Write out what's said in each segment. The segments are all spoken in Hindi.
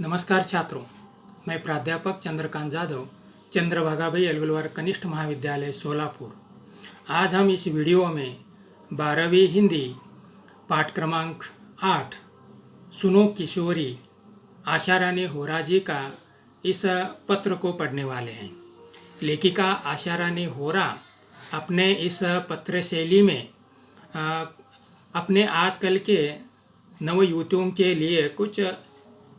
नमस्कार छात्रों, मैं प्राध्यापक चंद्रकांत जाधव, चंद्रभागा भाई अलगुलवार कनिष्ठ महाविद्यालय सोलापुर। आज हम इस वीडियो में 12वीं हिंदी पाठ क्रमांक 8 सुनो किशोरी आशा रानी होरा जी का इस पत्र को पढ़ने वाले हैं। लेखिका आशा रानी होरा अपने इस पत्र शैली में अपने आजकल के नवयुवतियों के लिए कुछ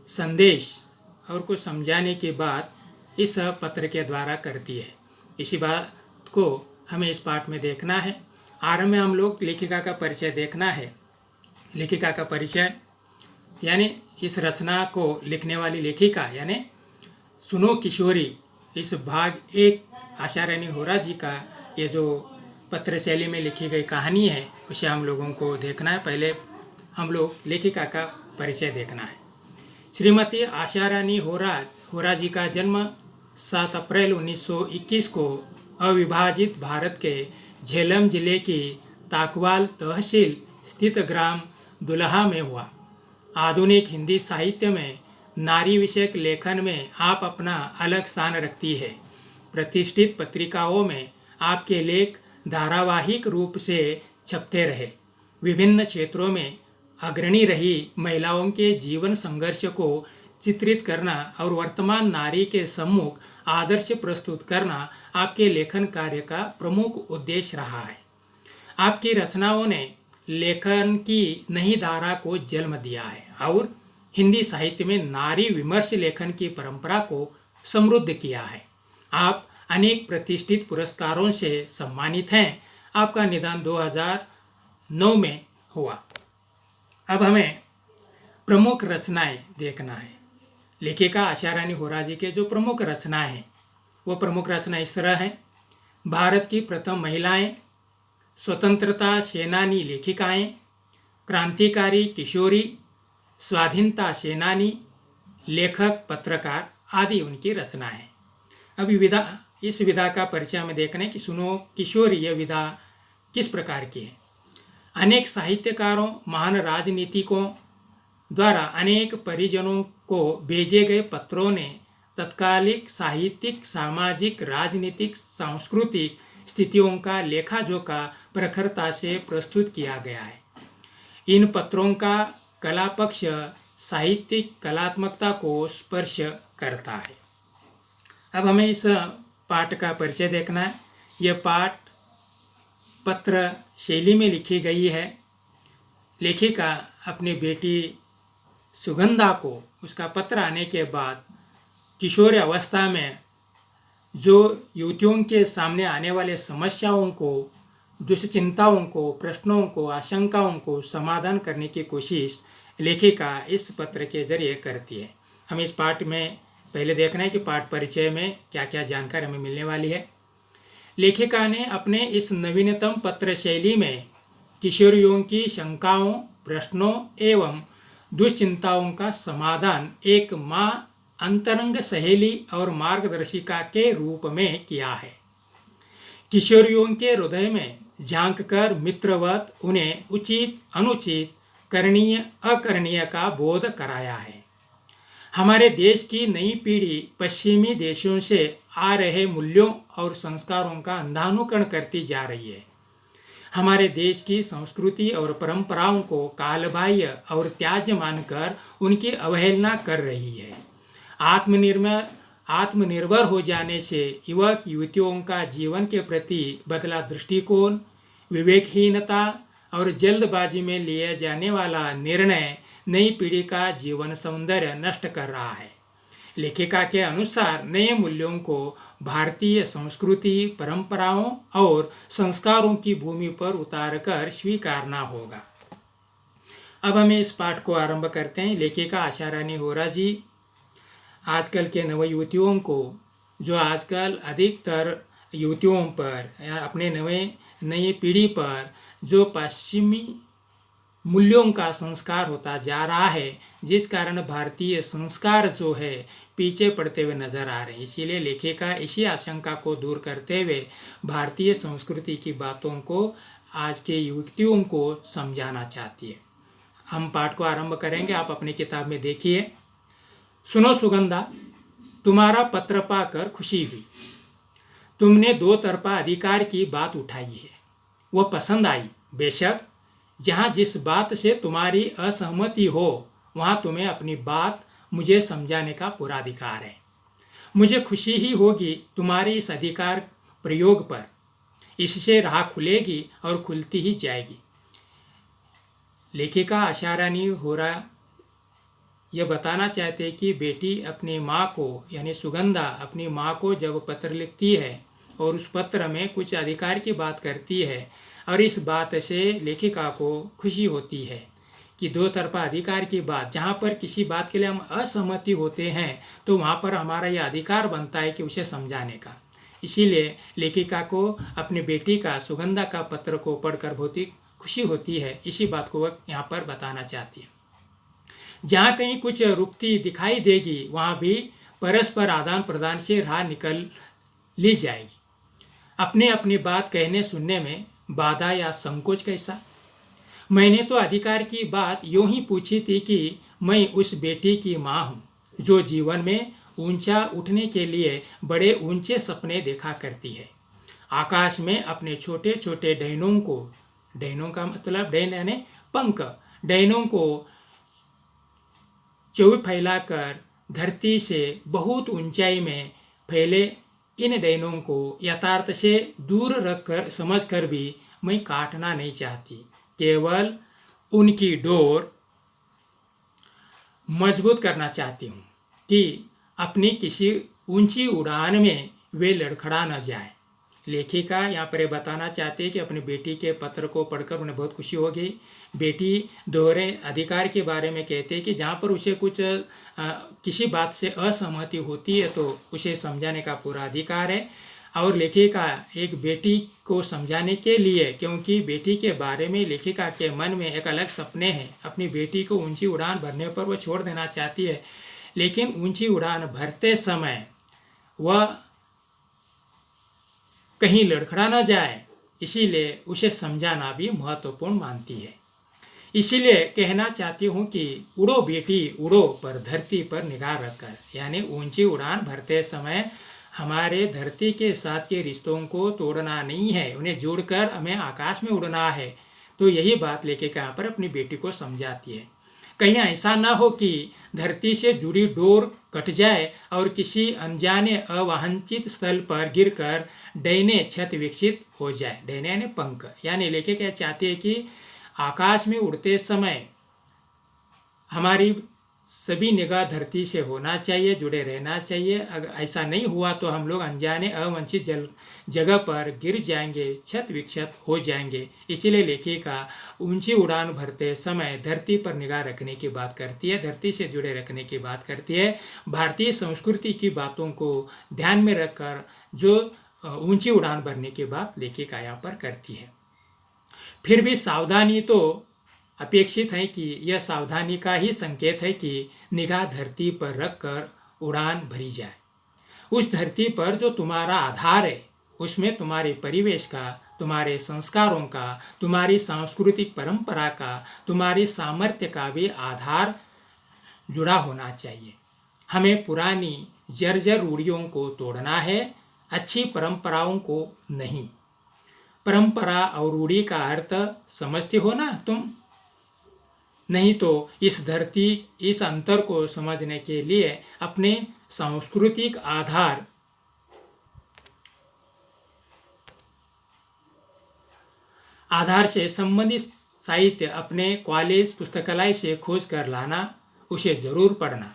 संदेश और कुछ समझाने की बात इस पत्र के द्वारा करती है। इसी बात को हमें इस पाठ में देखना है। आरंभ में हम लोग लेखिका का परिचय देखना है। लेखिका का परिचय यानी इस रचना को लिखने वाली लेखिका यानी सुनो किशोरी, इस भाग 1 आशा रानी होरा जी का ये जो पत्र शैली में लिखी गई कहानी है उसे हम लोगों को देखना है। पहले हम लोग लेखिका का परिचय देखना है। श्रीमती आशा रानी होरा जी का जन्म 7 अप्रैल 1921 को अविभाजित भारत के झेलम जिले की ताकवाल तहसील स्थित ग्राम दुल्हा में हुआ। आधुनिक हिंदी साहित्य में नारी विषयक लेखन में आप अपना अलग स्थान रखती है। प्रतिष्ठित पत्रिकाओं में आपके लेख धारावाहिक रूप से छपते रहे। विभिन्न क्षेत्रों में अग्रणी रही महिलाओं के जीवन संघर्ष को चित्रित करना और वर्तमान नारी के सम्मुख आदर्श प्रस्तुत करना आपके लेखन कार्य का प्रमुख उद्देश्य रहा है। आपकी रचनाओं ने लेखन की नई धारा को जन्म दिया है और हिंदी साहित्य में नारी विमर्श लेखन की परंपरा को समृद्ध किया है। आप अनेक प्रतिष्ठित पुरस्कारों से सम्मानित हैं। आपका निधन 2009 में हुआ। अब हमें प्रमुख रचनाएं देखना है। लेखिका आशा रानी होरा जी के जो प्रमुख रचनाएं हैं वो प्रमुख रचना इस तरह हैं। भारत की प्रथम महिलाएं, स्वतंत्रता सेनानी लेखिकाएं, क्रांतिकारी किशोरी, स्वाधीनता सेनानी, लेखक, पत्रकार आदि उनकी रचना है। अभी इस विधा का परिचय में देखना है कि सुनो किशोरी यह विधा किस प्रकार की है। अनेक साहित्यकारों, महान राजनीतिकों द्वारा अनेक परिजनों को भेजे गए पत्रों ने तत्कालिक साहित्यिक, सामाजिक, राजनीतिक, सांस्कृतिक स्थितियों का लेखा-जोखा प्रखरता से प्रस्तुत किया गया है। इन पत्रों का कला पक्ष साहित्यिक कलात्मकता को स्पर्श करता है। अब हमें इस पाठ का परिचय देखना है। यह पाठ पत्र शैली में लिखी गई है। लेखिका अपनी बेटी सुगंधा को उसका पत्र आने के बाद किशोर अवस्था में जो युवतियों के सामने आने वाले समस्याओं को, दुश्चिंताओं को, प्रश्नों को, आशंकाओं को समाधान करने की कोशिश लेखिका इस पत्र के जरिए करती है। हमें इस पाठ में पहले देखना है कि पाठ परिचय में क्या क्या जानकारी हमें मिलने वाली है। लेखिका ने अपने इस नवीनतम पत्र शैली में किशोरियों की शंकाओं, प्रश्नों एवं दुश्चिंताओं का समाधान एक माँ, अंतरंग सहेली और मार्गदर्शिका के रूप में किया है। किशोरियों के हृदय में झांक कर मित्रवत उन्हें उचित, अनुचित, करणीय, अकरणीय का बोध कराया है। हमारे देश की नई पीढ़ी पश्चिमी देशों से आ रहे मूल्यों और संस्कारों का अंधानुकरण करती जा रही है। हमारे देश की संस्कृति और परंपराओं को कालबाह्य और त्याज्य मानकर उनकी अवहेलना कर रही है। आत्मनिर्भर हो जाने से युवक युवतियों का जीवन के प्रति बदला दृष्टिकोण, विवेकहीनता और जल्दबाजी में लिए जाने वाला निर्णय नई पीढ़ी का जीवन सौंदर्य नष्ट कर रहा है। लेखिका के अनुसार नए मूल्यों को भारतीय संस्कृति, परंपराओं और संस्कारों की भूमि पर उतारकर स्वीकारना होगा। अब हमें इस पाठ को आरंभ करते हैं। लेखिका आशा रानी होरा जी आजकल के नवयुवतियों को, जो आजकल अधिकतर युवतियों पर या अपने नई पीढ़ी पर जो पश्चिमी मूल्यों का संस्कार होता जा रहा है, जिस कारण भारतीय संस्कार जो है पीछे पड़ते हुए नजर आ रहे हैं। इसीलिए लेखिका इसी आशंका को दूर करते हुए भारतीय संस्कृति की बातों को आज के युवतियों को समझाना चाहती है। हम पाठ को आरंभ करेंगे। आप अपनी किताब में देखिए। सुनो सुगंधा, तुम्हारा पत्र पाकर खुशी हुई। तुमने दो तरफा अधिकार की बात उठाई है, वह पसंद आई। बेशक जहाँ जिस बात से तुम्हारी असहमति हो वहाँ तुम्हें अपनी बात मुझे समझाने का पूरा अधिकार है। मुझे खुशी ही होगी तुम्हारे इस अधिकार प्रयोग पर। इससे राह खुलेगी और खुलती ही जाएगी। लेखिका आशारानी होरा यह बताना चाहते कि बेटी अपनी माँ को यानी सुगंधा अपनी माँ को जब पत्र लिखती है और उस पत्र में कुछ अधिकार की बात करती है और इस बात से लेखिका को खुशी होती है कि दो तरफा अधिकार की बात, जहाँ पर किसी बात के लिए हम असहमति होते हैं तो वहाँ पर हमारा यह अधिकार बनता है कि उसे समझाने का। इसीलिए लेखिका को अपनी बेटी का सुगंधा का पत्र को पढ़कर बहुत ही खुशी होती है। इसी बात को वह यहाँ पर बताना चाहती है। जहाँ कहीं कुछ रुकती दिखाई देगी वहाँ भी परस्पर आदान प्रदान से राह निकल ली जाएगी। अपने अपनी बात कहने सुनने में बाधा या संकोच कैसा? मैंने तो अधिकार की बात यूं ही पूछी थी कि मैं उस बेटी की माँ हूँ जो जीवन में ऊंचा उठने के लिए बड़े ऊंचे सपने देखा करती है। आकाश में अपने छोटे छोटे डैनों को, डैनों का मतलब डैन यानी पंख, डैनों को चौड़ फैलाकर धरती से बहुत ऊंचाई में फैले इन डैनों को यथार्थ से दूर रखकर समझकर भी मैं काटना नहीं चाहती। केवल उनकी डोर मजबूत करना चाहती हूँ कि अपनी किसी ऊंची उड़ान में वे लड़खड़ा न जाए। लेखिका यहाँ पर बताना चाहती है कि अपनी बेटी के पत्र को पढ़कर उन्हें बहुत खुशी हो गई। बेटी दोहरे अधिकार के बारे में कहते हैं कि जहाँ पर उसे कुछ किसी बात से असहमति होती है तो उसे समझाने का पूरा अधिकार है। और लेखिका एक बेटी को समझाने के लिए, क्योंकि बेटी के बारे में लेखिका के मन में एक अलग सपने हैं, अपनी बेटी को ऊंची उड़ान भरने पर वह छोड़ देना चाहती है, लेकिन ऊंची उड़ान भरते समय वह कहीं लड़खड़ा न जाए, इसीलिए उसे समझाना भी महत्वपूर्ण मानती है। इसीलिए कहना चाहती हूँ कि उड़ो बेटी उड़ो, पर धरती पर निगाह रखकर, यानी ऊंची उड़ान भरते समय हमारे धरती के साथ के रिश्तों को तोड़ना नहीं है, उन्हें जोड़कर हमें आकाश में उड़ना है। तो यही बात लेके यहाँ पर अपनी बेटी को समझाती है। कहीं ऐसा ना हो कि धरती से जुड़ी डोर कट जाए और किसी अनजाने अवांछित स्थल पर गिरकर डैने क्षत विकसित हो जाए। डैने यानी पंख, यानी लेके क्या चाहते हैं कि आकाश में उड़ते समय हमारी सभी निगाह धरती से होना चाहिए, जुड़े रहना चाहिए। अगर ऐसा नहीं हुआ तो हम लोग अनजाने अवांछित जगह पर गिर जाएंगे, क्षत विक्षत हो जाएंगे। इसीलिए लेखिका ऊंची उड़ान भरते समय धरती पर निगाह रखने की बात करती है, धरती से जुड़े रखने की बात करती है। भारतीय संस्कृति की बातों को ध्यान में रखकर जो ऊंची उड़ान भरने की बात लेखिका यहाँ पर करती है। फिर भी सावधानी तो अपेक्षित है कि यह सावधानी का ही संकेत है कि निगाह धरती पर रखकर उड़ान भरी जाए। उस धरती पर जो तुम्हारा आधार है, उसमें तुम्हारे परिवेश का, तुम्हारे संस्कारों का, तुम्हारी सांस्कृतिक परंपरा का, तुम्हारी सामर्थ्य का भी आधार जुड़ा होना चाहिए। हमें पुरानी जर्जर रूढ़ियों को तोड़ना है, अच्छी परंपराओं को नहीं। परंपरा और रूढ़ी का अर्थ समझते हो ना तुम? नहीं तो इस धरती, इस अंतर को समझने के लिए अपने सांस्कृतिक आधार से संबंधित साहित्य अपने कॉलेज पुस्तकालय से खोज कर लाना, उसे जरूर पढ़ना।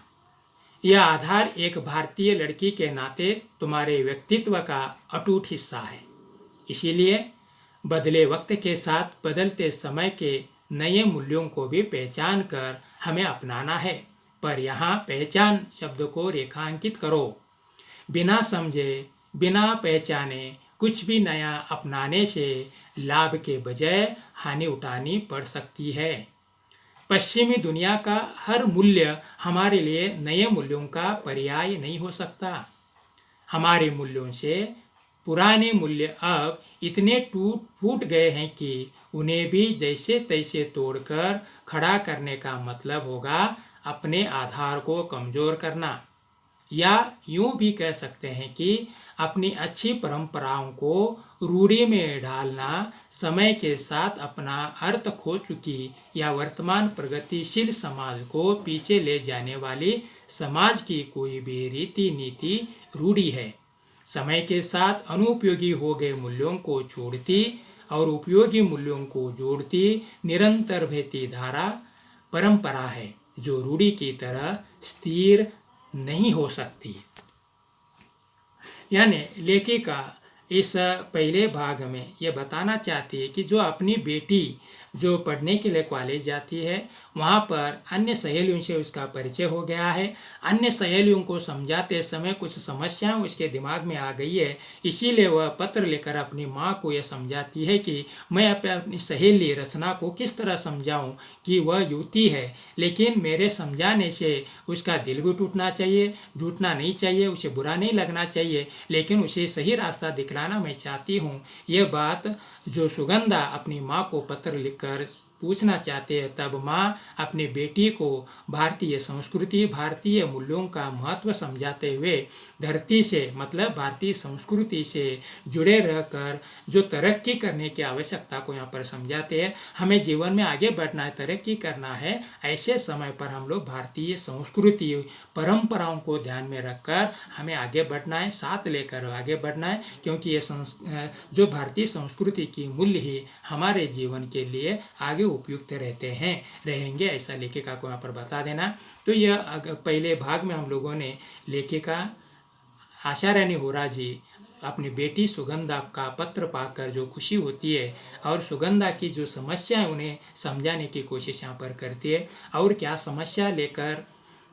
यह आधार एक भारतीय लड़की के नाते तुम्हारे व्यक्तित्व का अटूट हिस्सा है। इसीलिए बदले वक्त के साथ बदलते समय के नए मूल्यों को भी पहचान कर हमें अपनाना है। पर यहाँ पहचान शब्द को रेखांकित करो। बिना समझे, बिना पहचाने कुछ भी नया अपनाने से लाभ के बजाय हानि उठानी पड़ सकती है। पश्चिमी दुनिया का हर मूल्य हमारे लिए नए मूल्यों का पर्याय नहीं हो सकता। हमारे मूल्यों से पुराने मूल्य अब इतने टूट फूट गए हैं कि उन्हें भी जैसे तैसे तोड़कर खड़ा करने का मतलब होगा अपने आधार को कमज़ोर करना, या यूं भी कह सकते हैं कि अपनी अच्छी परंपराओं को रूढ़ी में ढालना समय के साथ अपना अर्थ खो चुकी या वर्तमान प्रगतिशील समाज को पीछे ले जाने वाली समाज की कोई भी रीति नीति रूढ़ी है। समय के साथ अनुपयोगी हो गए मूल्यों को छोड़ती और उपयोगी मूल्यों को जोड़ती निरंतर बहती धारा परंपरा है, जो रूढ़ी की तरह स्थिर नहीं हो सकती। यानी लेखिका इस पहले भाग में ये बताना चाहती है कि जो अपनी बेटी जो पढ़ने के लिए कॉलेज जाती है, वहाँ पर अन्य सहेलियों से उसका परिचय हो गया है। अन्य सहेलियों को समझाते समय कुछ समस्याएं उसके दिमाग में आ गई है, इसीलिए वह पत्र लेकर अपनी माँ को यह समझाती है कि मैं अपनी सहेली रचना को किस तरह समझाऊं कि वह युवती है, लेकिन मेरे समझाने से उसका दिल भी टूटना नहीं चाहिए, उसे बुरा नहीं लगना चाहिए, लेकिन उसे सही रास्ता दिखलाना मैं चाहती हूँ। यह बात जो सुगंधा अपनी माँ को पत्र लिखकर पूछना चाहते हैं, तब माँ अपनी बेटी को भारतीय संस्कृति, भारतीय मूल्यों का महत्व समझाते हुए धरती से मतलब भारतीय संस्कृति से जुड़े रहकर जो तरक्की करने की आवश्यकता को यहाँ पर समझाते हैं। हमें जीवन में आगे बढ़ना है, तरक्की करना है, ऐसे समय पर हम लोग भारतीय संस्कृति परंपराओं को ध्यान में रखकर हमें आगे बढ़ना है, साथ लेकर आगे बढ़ना है, क्योंकि ये जो भारतीय संस्कृति की मूल्य ही हमारे जीवन के लिए आगे उपयुक्त रहेंगे, ऐसा लेखिका को यहाँ पर बता देना। तो यह पहले भाग में हम लोगों ने लेखिका आशा रानी होरा जी अपनी बेटी सुगंधा का पत्र पाकर जो खुशी होती है और सुगंधा की जो समस्याएं उन्हें समझाने की कोशिश यहाँ पर करती है, और क्या समस्या लेकर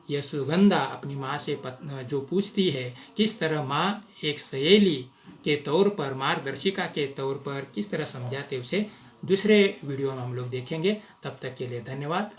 यह सुगंधा अपनी माँ से जो पूछती है, किस तरह माँ एक सहेली के तौर पर, मार्गदर्शिका के तौर पर किस तरह समझाते, उसे दूसरे वीडियो में हम लोग देखेंगे। तब तक के लिए धन्यवाद।